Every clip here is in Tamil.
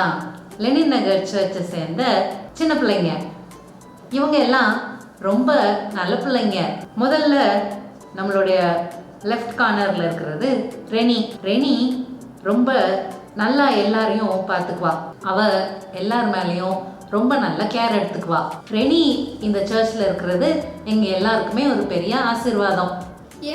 எல்லாம் லெனின் நகர் சர்ச்சை சேர்ந்த சின்ன பிள்ளைங்க. இவங்க எல்லாம் ரொம்ப நல்ல பிள்ளைங்க. முதல்ல நம்மளுடைய லெஃப்ட் கார்னரில் இருக்கிறது ரெனி. ரெனி ரொம்ப நல்லா எல்லாரையும் பார்த்துக்குவா. அவ எல்லார் மேலேயும் ரொம்ப நல்ல கேர் எடுத்துக்குவா. ரெனி இந்த சர்ச்சில் இருக்கிறது எங்கள் எல்லாருக்குமே ஒரு பெரிய ஆசீர்வாதம்.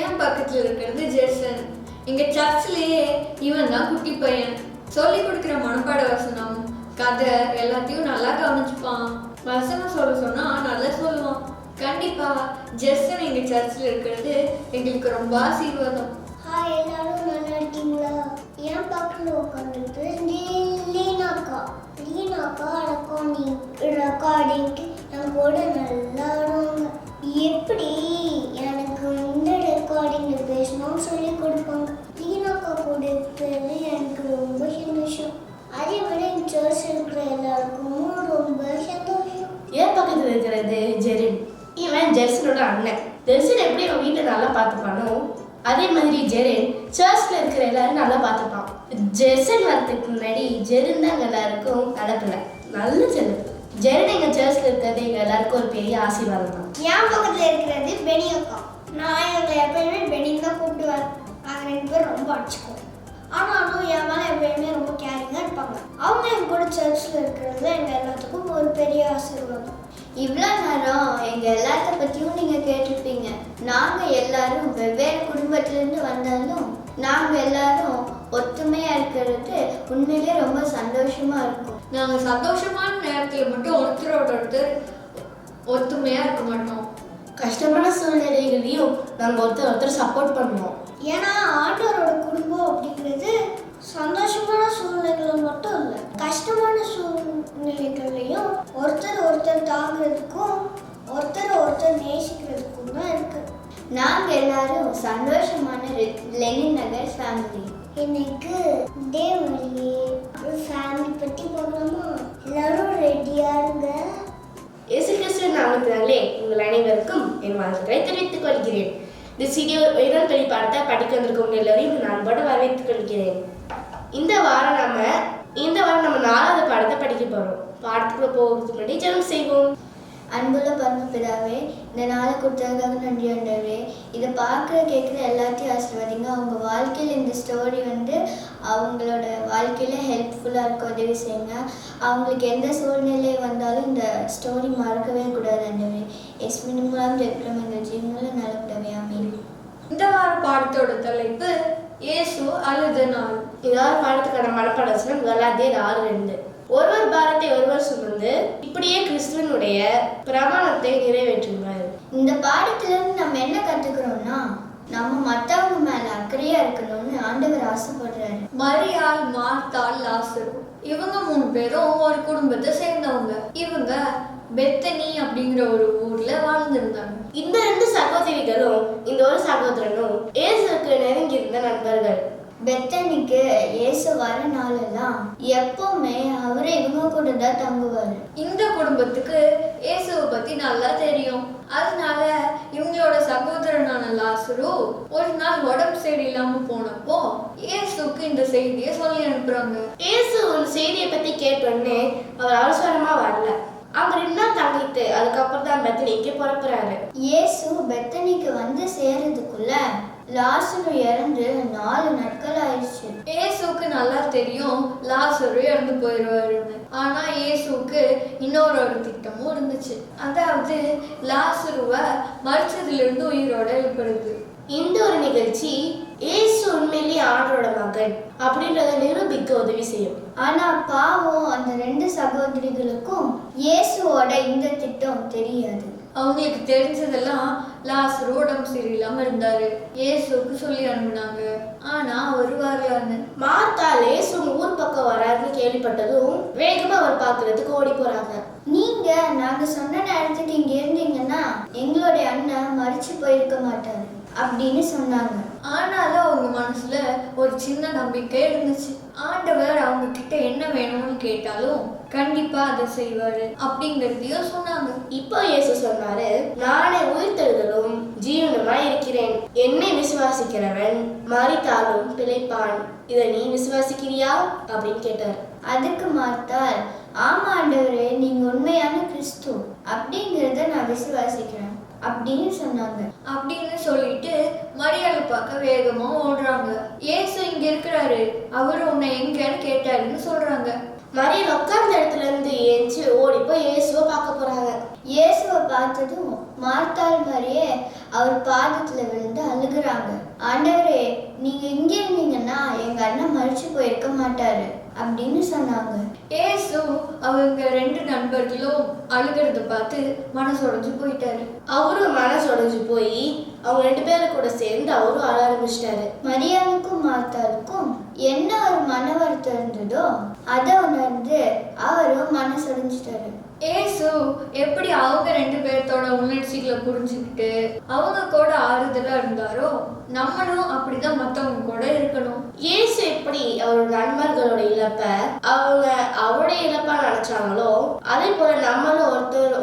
என் பக்கத்தில் இருக்கிறது ஜெர்சன். எங்கள் சர்ச்சிலேயே இவன் தான் குட்டி பையன். சொல்லி கொடுக்குற மனப்பாட வசனம், கதை எல்லாத்தையும் நல்லா கவனிச்சுப்பான். வசனம் சொல்ல சொன்னால் நல்லா சொல்லுவான். கண்டிப்பாக ஜெர்சன் எங்கள் சர்ச்சில் இருக்கிறது எங்களுக்கு ரொம்ப ஆசீர்வாதம். ஹாய், எல்லாரும் நல்லா இருக்கீங்களா? என் பக்கத்தில் உட்காந்துட்டு லீனாக்கா ரெக்கார்டிங்க்கு என் கூட நல்லா ஆடுவாங்க. எப்படி எனக்கு இந்த ரெக்கார்டிங்கில் பேசணும்னு சொல்லி கொடுப்பாங்க. லீனாக்கா கூட இருக்கிறது எனக்கு ரொம்ப சந்தோஷம். அதே விட என் சர்ச் இருக்கிற எல்லாருக்கும் ரொம்ப சந்தோஷம். என் பக்கத்தில் இருக்கிறது ஜெரின். இவன் ஜெர்சனோட அண்ணன். ஜெர்சன் எப்படி அவன் வீட்டை நல்லா பார்த்துப்பானோ அதே மாதிரி ஜெரின் சர்ச்சில் இருக்கிற எல்லாரும் நல்லா பார்த்துப்பான். ஜெர்சன் வரதுக்கு முன்னாடி ஜெரின் தான் எல்லாருக்கும் நடக்கலை, நல்ல செல்லும். ஜெரின் எங்கள் சர்ச்சில் இருக்கிறது எங்கள் எல்லாருக்கும் ஒரு பெரிய ஆசீர்வாதம் தான். என் பக்கத்தில் இருக்கிறது பெனி அக்கா. நான் எங்களை எப்பயுமே பெனின்னு தான் கூப்பிடுவேன். நாங்கள் 2 பேரும் ரொம்ப அடிச்சுக்குவோம். ஆனாலும் என் மேலே எப்பயுமே ரொம்ப கேரிங்காக இருப்பாங்க. அவங்க என் கூட சர்ச்சில் இருக்கிறது எங்கள் எல்லாத்துக்கும் ஒரு பெரிய ஆசீர்வாதம். இவ்வளோ நேரம் எங்கள் எல்லாத்த பற்றியும் நீங்கள் கேட்டிருப்பீங்க. நாங்கள் எல்லாரும் வெவ்வேறு குடும்பத்திலேருந்து வந்தாலும் நாங்கள் எல்லாரும் ஒத்துமையாக இருக்கிறது உண்மையிலே ரொம்ப சந்தோஷமாக இருக்கும். நாங்கள் சந்தோஷமான நேரத்தில் மட்டும் ஒருத்தர் ஒத்துமையாக இருக்க மாட்டோம். கஷ்டமான சூழ்நிலைகளையும் நாங்கள் ஒருத்தர் சப்போர்ட் பண்ணுவோம். ஏன்னா ஆண்டவரோட குடும்பம் அப்படிங்கிறது சந்தோஷமான சூழ்நிலைகள் மட்டும் இல்லை, கஷ்டமான சூழ்நிலைகளையும் ஒருத்தர் தாங்கிறதுக்கும் ஒருத்தர் நேசிக்கிறதுக்கும் தான் இருக்கு. நாங்கள் எல்லாரும் சந்தோஷமான லெனின் நகர் ஃபேமிலி. இன்னைக்கு தேவழி ஃபேமிலி பற்றி போகலாமா? எல்லாரும் ரெடியா இருங்க. இயேசு கிறிஸ்துவின் நாமத்தினாலே உங்கள் அனைவருக்கும் என் வாழ்த்துக்களை தெரிவித்துக் கொள்கிறேன். இந்த வீடியோ இடம் பள்ளி பாடத்தை படிக்க வந்திருக்கவங்க எல்லாரையும் நான் அன்போடு வரவேற்றுக் கொள்கிறேன். இந்த வாரம் நம்ம 4வது பாடத்தை படிக்க போகிறோம். பாடத்துக்குள்ள போகிறதுக்கு முன்னாடி ஜெபம் செய்வோம். அன்புள்ள பரமபிதாவே, இந்த நாளை கொடுத்ததுக்காக நன்றி ஆண்டவரே. இதை பார்க்குற கேட்குற எல்லாத்தையும் ஆசீர்வதிங்க. அவங்க வாழ்க்கையில் இந்த ஸ்டோரி அவங்களோட வாழ்க்கையில் ஹெல்ப்ஃபுல்லாக இருக்க உதவி செய்யுங்க. அவங்களுக்கு எந்த சூழ்நிலை வந்தாலும் இந்த ஸ்டோரி மறக்கவே கூடாது ஆண்டவரே. எஸ்மின் மூலம் ஜெபிக்கிறோம் எங்கள் ஜீவனில் நல்லபடியாவே ஆமீன். இந்த வார பாடத்தோட தலைப்பு இயேசு அழுத நாள். இந்த பாடத்துக்கான மனப்பாட வசனம் கலாத்தியர் 6:2. ஒருவர் பாரத்தை ஒருவர் சுமந்து இப்படியே கிறிஸ்துவனுடைய பிரமாணத்தை நிறைவேற்றுங்கள். இந்த பாடத்திலிருந்து நம்ம என்ன கற்றுக்கிறோம்னா, நம்ம மற்றவங்க மேலே அக்கறையாக இருக்கணும்னு ஆண்டவர் ஆசைப்படுறாரு. மரியாள், மார்த்தாள், லாசரு இவங்க 3 பேரும் ஒரு குடும்பத்தை சேர்ந்தவங்க. இவங்க பெத்தனி அப்படிங்கிற ஒரு ஊர்ல வாழ்ந்திருந்தாங்க. இந்த 2 சகோதரிகளும் இந்த ஒரு சகோதரனும் இயேசுக்கு நெருங்கி இருந்த நண்பர்கள். பெத்தனிக்கு இயேசு வர நாளெல்லாம் எப்பவுமே அவரே இவங்க கூட தான் தங்குவாரு. இந்த குடும்பத்துக்கு இயேசுவை பத்தி நல்லா தெரியும். அதனால இவங்களோட சகோதரனான லாசரு ஒரு நாள் உடம்பு சரியில்லாம போனப்போ இயேசுக்கு இந்த செய்தியை சொல்லி அனுப்புறாங்க. இயேசு ஒரு செய்தியை பத்தி கேட்டோடனே அவர் அவசரமா வரல. அங்க 2 நாள் தங்கிட்டு அதுக்கப்புறம் தான் பெத்தனிக்கு புறப்புறாரு. இயேசு பெத்தனிக்கு வந்து சேர்றதுக்குள்ள லாசரு இறந்து 4 நாட்கள் ஆயிடுச்சு. இயேசுக்கு நல்லா தெரியும் லாசரு இறந்து போயிடுவாருன்னு. ஆனா இயேசுக்கு இன்னொரு திட்டமும் இருந்துச்சு. அதாவது லாசருவை மரிச்சதுல இருந்து உயிரோட எழுப்புறது. இந்த ஒரு நிகழ்ச்சி இயேசு உண்மையிலேயே ஆண்டவரோட மகன் அப்படின்றத நிரூபிக்க உதவி செய்யும். ஆனா பாவம் அந்த 2 சகோதரிகளுக்கும் இயேசுவோட இந்த திட்டம் தெரியாது. அவங்களுக்கு தெரிஞ்சதெல்லாம் லாசரு உடம்பு சரியில்லாம இருந்தாரு, இயேசுக்கு சொல்லி அனுப்புனாங்க. ஆனா அவர் வரலான்னு. மார்த்தாள் இயேசு ஊர் பக்கம் வராருன்னு கேள்விப்பட்டதும் வேகமா அவர் பார்க்கறதுக்கு ஓடி போறாங்க. நாங்க சொன்ன நேரத்துக்கு இங்க இருந்தீங்கன்னா எங்களுடைய அண்ணன் மரிச்சு போயிருக்க மாட்டாரு அப்படின்னு சொன்னாங்க. ஆனாலும் அவங்க மனசுல ஒரு சின்ன நம்பிக்கை இருந்துச்சு. ஆண்டவர் அவங்க கிட்ட என்ன வேணும்னு கேட்டாலும் கண்டிப்பா அதை செய்வாரு அப்படிங்கிறதையும் சொன்னாங்க. இப்போ இயேசு சொன்னாரு, நானே உயிர்த்தெழுதலும் ஜீவனுமாய் இருக்கிறேன். என்னை விசுவாசிக்கிறவன் மரித்தாலும் பிழைப்பான். இதை நீ விசுவாசிக்கிறியா அப்படின்னு கேட்டார். அதுக்கு மார்த்தாள், ஆமா ஆண்டவரே, நீங்க உண்மையான கிறிஸ்து அப்படிங்கிறத நான் விசுவாசிக்கிறேன் அப்படின்னு சொன்னாங்க. அப்படின்னு சொல்லிட்டு மரியாதை பார்க்க வேகமா ஓடுறாங்க. இயேசு இங்க இருக்கிறாரு, அவரு உன்னை எங்கன்னு கேட்டாருன்னு சொல்றாங்க. மரியாள் உட்கார்ந்த இடத்துல இருந்து ஏஞ்சி ஓடி போய் இயேசுவை பார்க்க போறாங்க. இயேசுவை பார்த்ததும் மார்த்தாள் மாதிரியே அவர் பாதத்துல விழுந்து அழுகுறாங்க. ஆண்டவரே, நீங்க இங்க இருந்தீங்கன்னா எங்க அண்ணன் மறிச்சு போயிருக்க மாட்டாரு அப்படின்னு சொன்னாங்க. இயேசு அவங்க 2 நண்பர்களும் அழுகிறத பார்த்து மனசொடைஞ்சு போயிட்டாரு. அவரும் மனசொடைஞ்சு போய் அவங்க 2 பேரும் கூட சேர்ந்து அவரும் அழ ஆரம்பிச்சிட்டாரு. மரியாளுக்கும் மார்த்தாளுக்கும் என்ன ஒரு மன வருத்தம் இருந்ததோ அதை உணர்ந்து அவரும் மனசொடைஞ்சிட்டாரு. இயேசு எப்படி அவங்க 2 பேர்த்தோட உணர்ச்சிகளை புரிஞ்சுக்கிட்டு அவங்க கூட ஆறுதலா இருந்தாரோ நம்மளும் அப்படிதான் மத்தவங்க கூட இருக்கணும். இயேசு எப்படி அவரோட நண்பர்களோட இழப்ப அவங்க அவருடைய இழப்பா நினைச்சாங்களோ அதே போல நம்மளும்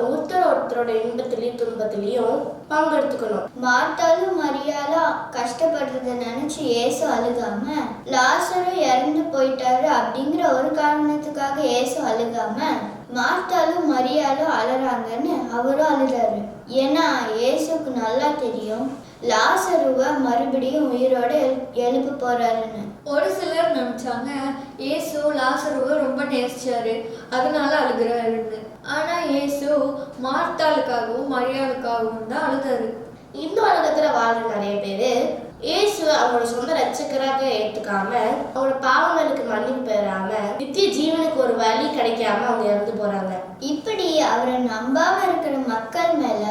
ஒருத்தரோட இன்பத்திலையும் துன்பத்திலையும் பங்கெடுத்துக்கணும். மார்த்தாளும் மரியாளும் கஷ்டப்படுறத நினைச்சு இயேசு அழுகாம, லாசரும் இறந்து போயிட்டாரு அப்படிங்கிற ஒரு காரணத்துக்காக இயேசு அழுகாம, மார்த்தாளும் மரியாளும் அழறாங்கன்னு அவரும் அழுதாரு. ஏன்னா இயேசுக்கு நல்லா தெரியும் லாசருவை மறுபடியும் உயிரோட எழுப்ப போறாருன்னு. ஒரு சிலர் நினைச்சாங்க இயேசு லாசருவை ரொம்ப நேசிச்சாரு அதனால அழுகிறாருன்னு. ஆனா இயேசு மார்த்தாளுக்காகவும் மரியாளுக்காகவும் தான் அழுதாரு. இந்த உலகத்துல வாழ்ற நிறைய பேரு இயேசு அவங்களோட சொந்த ரட்சகராக ஏத்துக்காம அவங்களோட பாவங்களுக்கு மன்னிப்பு பெறாம நித்திய ஜீவனுக்கு ஒரு வழி கிடைக்காம அவங்க இறந்து போறாங்க. இப்படி அவரை நம்பாம இருக்கிற மக்கள் மேல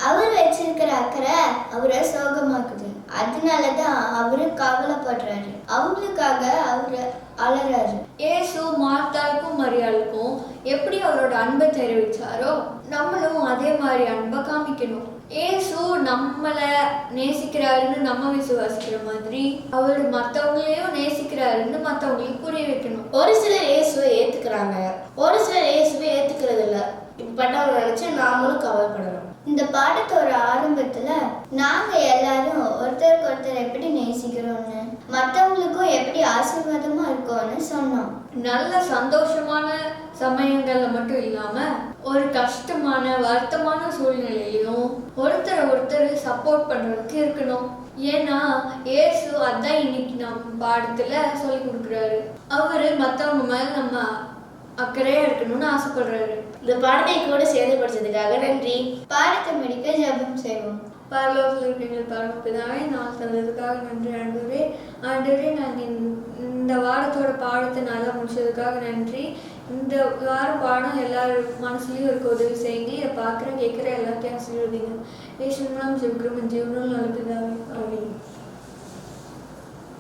அவர் வச்சிருக்கிற அக்கறை அவரை சோகமாக்குது. அதனாலதான் அவரு கவலைப்படுறாரு, அவங்களுக்காக அவரு அழறாரு. இயேசு மார்த்தாளுக்கும் மரியாளுக்கும் எப்படி அவரோட அன்பை தெரிவிச்சாரோ நம்மளும் அதே மாதிரி அன்பை காமிக்கணும். இயேசு நம்மளை நேசிக்கிறாருன்னு நம்ம விசுவாசிக்கிற மாதிரி அவர் மற்றவங்களையும் நேசிக்கிறாருன்னு மற்றவங்களுக்கு புரிய வைக்கணும். ஒரு சிலர் இயேசுவை ஏத்துக்கிறாங்க, ஒரு சிலர் இயேசுவை ஏத்துக்கிறது இல்லை. இப்படிப்பட்டவங்க நினைச்சு நாமளும் கவலைப்படணும். இந்த பாடத்தோட ஆரம்பத்துல நாங்க எல்லாரும் ஒருத்தருக்கு ஒருத்தர் எப்படி நேசிக்கிறோம்னு, மற்றவங்களுக்கும் எப்படி ஆசீர்வாதமா இருக்கோம்னு சொன்னோம். நல்ல சந்தோஷமான சமயங்கள்ல மட்டும் இல்லாம ஒரு கஷ்டமான வருத்தமான சூழ்நிலையிலையும் ஒருத்தர் சப்போர்ட் பண்றதுக்கு இருக்கணும். ஏன்னா இயேசு அதான் இன்னைக்கு நம்ம பாடத்துல சொல்லி கொடுக்குறாரு. அவரு மத்தவங்க மேல நம்ம அக்கறையா இருக்கணும்னு ஆசைப்படுறாரு. இந்த பாடத்தை கூட சேர்ந்து படிச்சதுக்காக நன்றி. பாடத்தை முடிக்க ஜெபம் செய்வோம். பரலோகத்தில் இருக்கிற பரமபிதாவே, நாள் தந்ததுக்காக நன்றி ஆண்டவரே. ஆண்டவரே, நாங்கள் இந்த வாரத்தோட பாடத்தை நல்லா முடிச்சதுக்காக நன்றி. இந்த வாரம் பாடம் எல்லாரும் மனசுலையும் இருக்க உதவி செய்யுங்க. இதை பார்க்குற கேட்குற எல்லாத்தையும் ஆசீர்வதிங்க. ஏசுவின் நாமத்தில் ஜெபிக்கிறோம், ஜீவனும் நல்ல பிதாவே. ஆமென்.